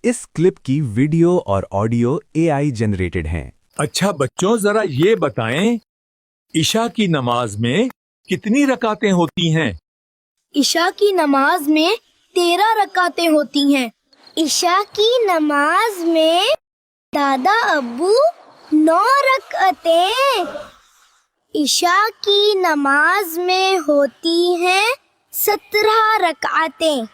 इस क्लिप की वीडियो और ऑडियो AI जनरेटेड हैं। अच्छा बच्चों, जरा ये बताएं, इशा की नमाज में कितनी रकातें होती हैं? इशा की नमाज में 13 रकातें होती हैं। इशा की नमाज में दादा अब्बू 9 रकातें। इशा की नमाज में होती हैं 17 रकातें।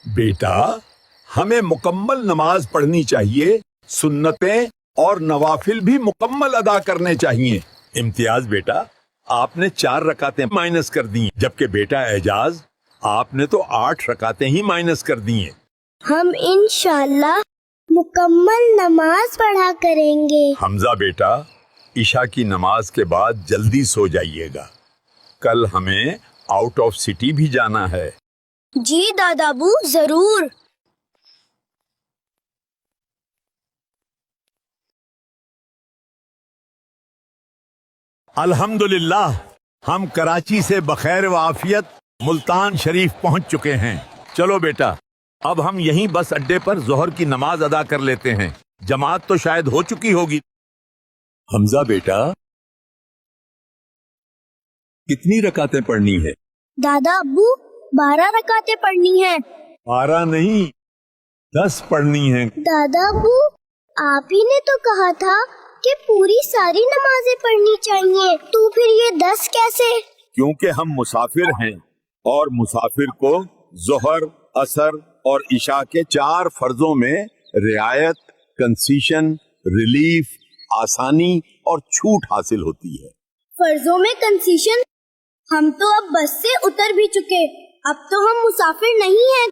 बेटा, हमें मुकम्मल नमाज पढ़नी चाहिए, सुन्नतें और नवाफिल भी मुकम्मल अदा करने चाहिए। इम्तियाज बेटा, आपने 4 रकातें माइनस कर दी, जबकि बेटा एजाज आपने तो 8 रकातें ही माइनस कर दी हैं। हम इंशाल्लाह मुकम्मल नमाज पढ़ा करेंगे। हमजा बेटा, इशा की नमाज के बाद जल्दी सो जाइएगा, कल हमें आउट ऑफ सिटी भी जाना है। जी दादा अब्बू, जरूर। अल्हम्दुलिल्लाह, हम कराची से बखैर व आफियत मुल्तान शरीफ पहुंच चुके हैं। चलो बेटा, अब हम यहीं बस अड्डे पर जोहर की नमाज अदा कर लेते हैं। जमात तो शायद हो चुकी होगी। हमजा बेटा, कितनी रकातें पढ़नी है? दादा अब्बू, 12 रकातें पढ़नी हैं। 12 नहीं, 10 पढ़नी है। दादा अब्बू, आप ही ने तो कहा था कि पूरी सारी नमाजें पढ़नी चाहिए, तो फिर ये 10 कैसे? क्योंकि हम मुसाफिर हैं और मुसाफिर को जोहर, असर और इशा के 4 फर्जों में रियायत, कंसीशन, रिलीफ, आसानी और छूट हासिल होती है। फर्जों में कंसीशन? हम तो अब बस से उतर भी चुके, अब तो हम मुसाफिर नहीं हैं।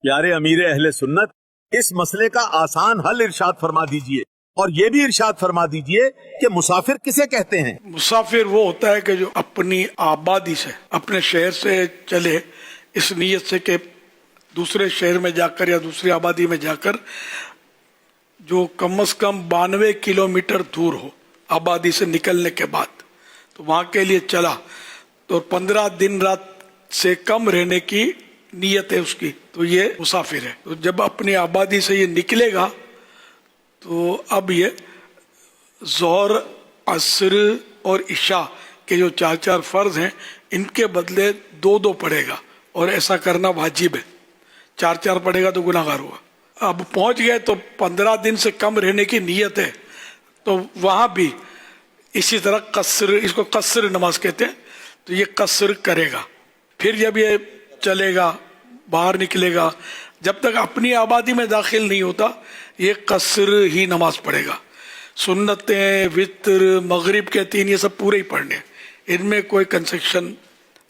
प्यारे अमीर अहले सुन्नत, इस मसले का आसान हल इरशाद फरमा दीजिए, और ये भी इरशाद फरमा दीजिए कि मुसाफिर किसे कहते हैं? मुसाफिर वो होता है कि जो अपनी आबादी से, अपने शहर से चले इस नीयत से कि दूसरे शहर में जाकर या दूसरी आबादी में जाकर जो कम से कम 92 किलोमीटर दूर हो आबादी से निकलने के बाद, तो वहाँ के लिए चला, तो 15 दिन रात से कम रहने की नीयत है उसकी, तो ये मुसाफिर है। तो जब अपनी आबादी से ये निकलेगा तो अब ये ज़ोहर, असर और इशा के जो 4 फर्ज हैं, इनके बदले 2 पढ़ेगा, और ऐसा करना वाजिब है। 4 पढ़ेगा तो गुनाहगार हुआ। अब पहुंच गए तो 15 दिन से कम रहने की नीयत है, तो वहाँ भी इसी तरह कसर, इसको कसर नमाज कहते हैं, तो ये कसर करेगा। फिर जब ये चलेगा, बाहर निकलेगा, जब तक अपनी आबादी में दाखिल नहीं होता, ये कसर ही नमाज पढ़ेगा। सुन्नतें, वित्र, मगरिब के 3, ये सब पूरे ही पढ़ने, इनमें कोई कंसेक्शन,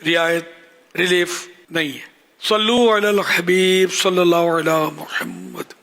रियायत, रिलीफ नहीं है। सल्लु अलल हबीब सल्लल्लाहु अलैहि मुहम्मद।